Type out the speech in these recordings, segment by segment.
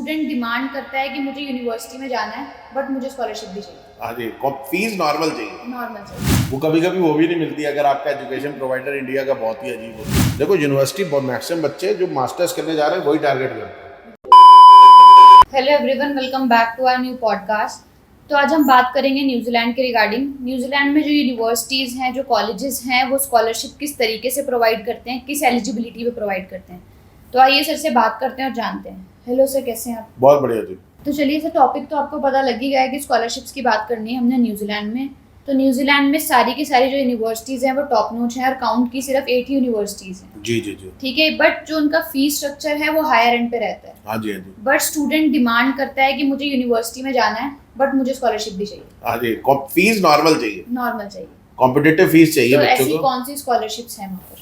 Student demand करता है कि मुझे यूनिवर्सिटी में जाना है बट मुझे स्कॉलरशिप भी चाहिए। हाँ जी, फीस नॉर्मल चाहिए। नॉर्मल चाहिए। वो कभी कभी वो भी नहीं मिलती अगर आपका एजुकेशन प्रोवाइडर इंडिया का बहुत ही अजीब हो। देखो यूनिवर्सिटी मैक्सिमम बच्चे जो मास्टर्स करने जा रहे हैं वही टारगेट करते हैं। Hello everyone, welcome back to our new podcast. तो आज हम बात करेंगे न्यूजीलैंड के रिगार्डिंग। न्यूजीलैंड में जो यूनिवर्सिटीज़ हैं, जो कॉलेजेस हैं, वो स्कॉलरशिप किस तरीके से प्रोवाइड करते हैं, किस एलिजिबिलिटी पे प्रोवाइड करते हैं। तो आइए सर से बात करते हैं और जानते हैं। हेलो सर, कैसे हैं आप? बहुत बढ़िया जी। तो चलिए सर, टॉपिक तो आपको पता लग ही गया है कि स्कॉलरशिप्स की बात करनी है हमने न्यूजीलैंड में। तो न्यूजीलैंड में सारी की सारी जो यूनिवर्सिटीज़ हैं वो टॉप नॉच हैं और काउंट की सिर्फ 8 ही यूनिवर्सिटीज़ हैं। जी जी जी। ठीक है, बट जो उनका फीस स्ट्रक्चर है वो हायर एंड पे रहता है। हाँ जी हाँ जी। बट स्टूडेंट डिमांड करता है कि मुझे यूनिवर्सिटी में जाना है बट मुझे स्कॉलरशिप भी चाहिए। हाँ जी, फीस नॉर्मल चाहिए, नॉर्मल चाहिए। कॉम्पिटिटिव फीस चाहिए तो बच्चों ऐसी को। कौन सी स्कॉलरशिप्स हैं वहाँ पर?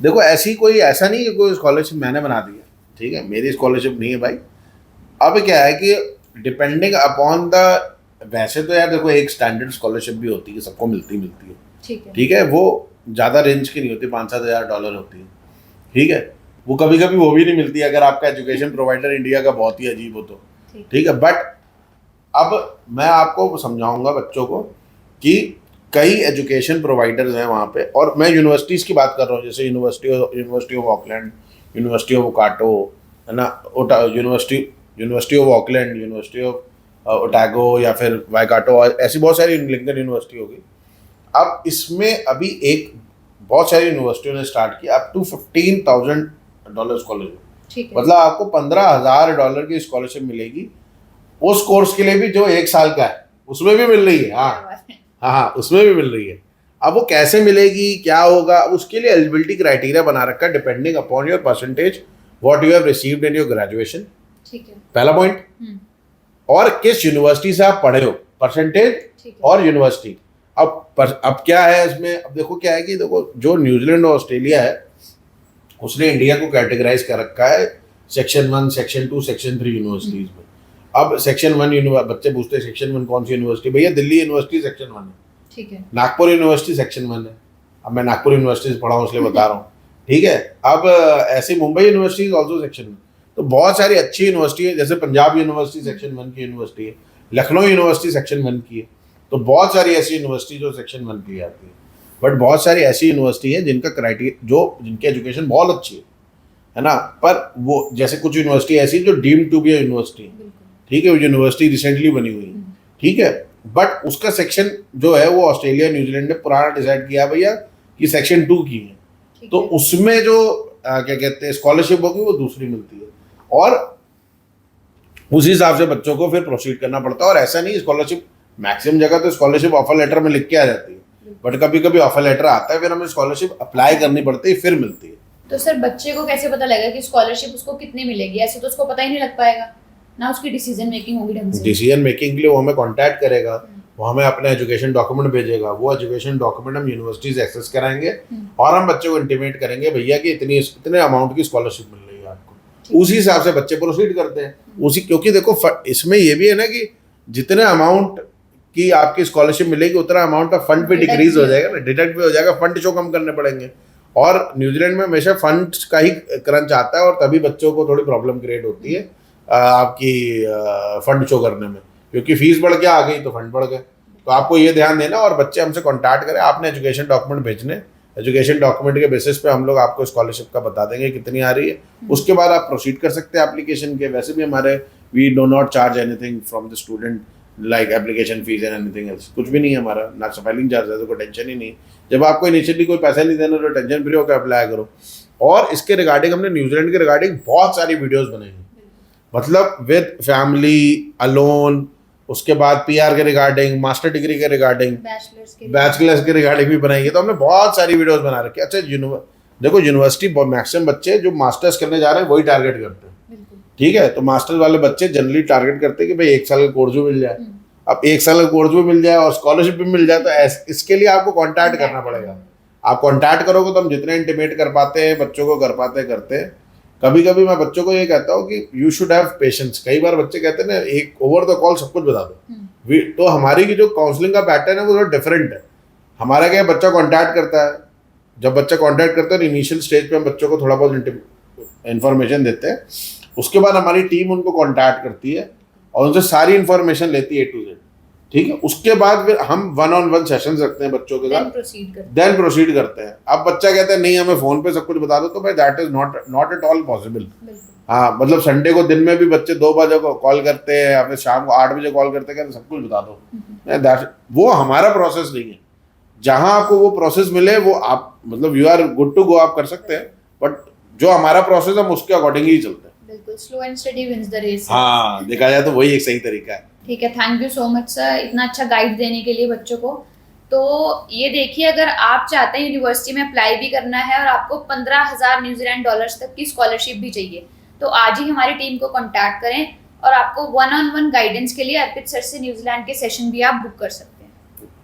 देखो ऐसा नहीं कि कोई स्कॉलरशिप मैंने बना दी है, ठीक है, मेरी स्कॉलरशिप नहीं है भाई। अब क्या है कि डिपेंडिंग अपॉन द, वैसे तो यार देखो एक स्टैंडर्ड स्कॉलरशिप भी होती है, सबको मिलती है, ठीक है, वो ज़्यादा रेंज की नहीं होती, $5-7 होती है, ठीक है। वो कभी कभी वो भी नहीं मिलती अगर आपका एजुकेशन प्रोवाइडर इंडिया का बहुत ही अजीब हो तो, ठीक है। बट अब मैं आपको समझाऊंगा बच्चों को कि कई एजुकेशन प्रोवाइडर्स हैं वहाँ पे, और मैं यूनिवर्सिटीज़ की बात कर रहा हूँ, जैसे university of Auckland, university of ओकाटो, है ना, university of Auckland, university of Otago, या फिर वाइकाटो, ऐसी बहुत सारी लिंकन यूनिवर्सिटी होगी। अब इसमें अभी एक बहुत सारी यूनिवर्सिटियों ने स्टार्ट किया अप टू $15,000 स्कॉलरशिप, मतलब आपको $15,000 की स्कॉलरशिप मिलेगी उस कोर्स के लिए भी जो 1 साल का है, उसमें भी मिल रही है। हाँ, उसमें भी मिल रही है। अब वो कैसे मिलेगी, क्या होगा, उसके लिए एलिजिबिलिटी क्राइटेरिया बना रखा है, depending upon your percentage what you have received in your graduation, ठीक है, पहला पॉइंट। और किस यूनिवर्सिटी से आप पढ़े हो, परसेंटेज और यूनिवर्सिटी। अब क्या है इसमें, अब देखो क्या है कि देखो जो न्यूजीलैंड और ऑस्ट्रेलिया है उसने इंडिया को कैटेगराइज कर रखा है सेक्शन 1, सेक्शन 2, सेक्शन 3 यूनिवर्सिटीज में। अब सेक्शन 1 बच्चे पूछते हैं सेक्शन 1 कौन सी यूनिवर्सिटी, भैया दिल्ली यूनिवर्सिटी सेक्शन 1 है, ठीक है। नागपुर यूनिवर्सिटी सेक्शन 1 है। अब मैं नागपुर यूनिवर्सिटी से पढ़ा हूँ इसलिए बता रहा हूँ, ठीक है। अब ऐसे Mumbai university is also section 1। तो बहुत सारी अच्छी यूनिवर्सिटी है, जैसे पंजाब यूनिवर्सिटी सेक्शन 1 की यूनिवर्सिटी है, लखनऊ यूनिवर्सिटी सेक्शन 1 की है। तो बहुत सारी ऐसी यूनिवर्सिटी जो सेक्शन 1 की आती है, बट बहुत सारी ऐसी यूनिवर्सिटी है जिनका क्राइटेरिया, जिनकी एजुकेशन बहुत अच्छी है ना, पर वो जैसे कुछ यूनिवर्सिटी ऐसी जो डीम्ड टू बी यूनिवर्सिटी, ठीक है, वो यूनिवर्सिटी रिसेंटली बनी हुई है, ठीक है, बट उसका सेक्शन जो है वो ऑस्ट्रेलिया न्यूजीलैंड ने पुराना डिसाइड किया भैया कि सेक्शन 2 की है। तो उसमें जो क्या कहते हैं स्कॉलरशिप होगी वो दूसरी मिलती है, और उसी हिसाब से बच्चों को फिर प्रोसीड करना पड़ता है। और ऐसा नहीं, स्कॉलरशिप मैक्सिमम जगह तो स्कॉलरशिप ऑफर लेटर में लिख के आ जाती है, बट कभी कभी ऑफर लेटर आता है, फिर हमें स्कॉलरशिप अप्लाई करनी पड़ती है, फिर मिलती है। तो सर बच्चे को कैसे पता लगेगा कि स्कॉलरशिप उसको कितनी मिलेगी? ऐसे तो उसको पता ही नहीं लग पाएगा ना, उसकी डिसीजन मेकिंग होगी ढंग से। डिसीजन मेकिंग के लिए वो हमें कांटेक्ट करेगा, वो हमें अपने एजुकेशन डॉक्यूमेंट भेजेगा, वो एजुकेशन डॉक्यूमेंट हम यूनिवर्सिटी से एक्सेस कराएंगे, और हम बच्चे को इंटीमेट करेंगे भैया कि इतने अमाउंट की स्कॉलरशिप मिल रही है आपको। उसी हिसाब से बच्चे प्रोसीड करते हैं उसी, क्योंकि देखो इसमें ये भी है ना कि जितने अमाउंट की आपकी स्कॉलरशिप मिलेगी उतना अमाउंट ऑफ फंड भी डिक्रीज हो जाएगा ना, डिडक्ट भी हो जाएगा, फंड शो कम करने पड़ेंगे। और न्यूजीलैंड में हमेशा फंड्स का ही क्रंच आता है, और तभी बच्चों को थोड़ी प्रॉब्लम क्रिएट होती है आपकी फंड शो करने में, क्योंकि फीस बढ़ के आ गई तो फंड बढ़ गए। तो आपको ये ध्यान देना, और बच्चे हमसे कांटेक्ट करें, आपने एजुकेशन डॉक्यूमेंट भेजने, एजुकेशन डॉक्यूमेंट के बेसिस पे हम लोग आपको स्कॉलरशिप का बता देंगे कितनी आ रही है। उसके बाद आप प्रोसीड कर सकते हैं एप्लीकेशन के। वैसे भी हमारे we do not charge anything from the student, like application fees and anything else, कुछ भी नहीं है हमारा, ना फाइलिंग चार्ज है, तो कोई टेंशन ही नहीं। जब आपको इनिशियली कोई पैसा नहीं देना तो टेंशन फ्री होकर अप्लाई करो। और इसके रिगार्डिंग हमने न्यूजीलैंड के रिगार्डिंग बहुत सारी वीडियोस बनाई हैं, मतलब विद फैमिली, अलोन, उसके बाद पीआर के रिगार्डिंग, मास्टर डिग्री के रिगार्डिंग, बैचलर्स के रिगार्डिंग भी बनाई है। तो हमने बहुत सारी वीडियोस बना रखी है। अच्छा देखो यूनिवर्सिटी मैक्सिमम बच्चे जो मास्टर्स करने जा रहे हैं वही टारगेट करते हैं, ठीक है। तो मास्टर्स वाले बच्चे जनरली टारगेट करते हैं कि भाई 1 साल का कोर्स भी मिल जाए। अब 1 साल का कोर्स भी मिल जाए और स्कॉलरशिप भी मिल जाए, तो इसके लिए आपको कॉन्टैक्ट करना पड़ेगा। आप कॉन्टैक्ट करोगे तो हम जितने इंटीमेट कर पाते हैं बच्चों को कर पाते करते हैं। कभी कभी मैं बच्चों को ये कहता हूँ कि यू शुड हैव पेशेंस। कई बार बच्चे कहते हैं ना एक ओवर द कॉल सब कुछ बता दो, तो हमारी की जो काउंसलिंग का पैटर्न है वो थोड़ा डिफरेंट है। हमारा क्या, बच्चा कॉन्टैक्ट करता है, जब बच्चा कॉन्टैक्ट करता है इनिशियल स्टेज पे हम बच्चों को थोड़ा बहुत इन्फॉर्मेशन देते हैं, उसके बाद हमारी टीम उनको कांटेक्ट करती है और उनसे सारी इंफॉर्मेशन लेती है A to Z, ठीक है। उसके बाद फिर हम 1-on-1 सेशंस रखते हैं बच्चों के साथ, देन प्रोसीड करते हैं। अब बच्चा कहता है नहीं हमें फोन पे सब कुछ बता दो, तो भाई that is not at all possible. हाँ, मतलब संडे को दिन में भी बच्चे 2 बजे को कॉल करते हैं या फिर शाम को 8 बजे कॉल करते हैं, कहते सब कुछ बता दो। वो हमारा प्रोसेस नहीं है। जहां आपको वो प्रोसेस मिले वो आप मतलब you are good to go, आप कर सकते हैं, बट जो हमारा प्रोसेस हम उसके अकॉर्डिंग ही चलते हैं। बिल्कुल, slow and study wins the race. हाँ, देखा जाए तो वही एक सही तरीका है। ठीक है, thank you so much sir इतना अच्छा गाइड देने के लिए बच्चों को। तो ये देखिए, अगर आप चाहते हैं यूनिवर्सिटी में अप्लाई भी करना है और आपको 15,000 न्यूजीलैंड डॉलर्स तक की स्कॉलरशिप भी चाहिए, तो आज ही हमारी टीम को कांटेक्ट करें और आपको 1-on-1 गाइडेंस के लिए अर्पित सर से न्यूजीलैंड के सेशन भी आप बुक कर सकते हैं।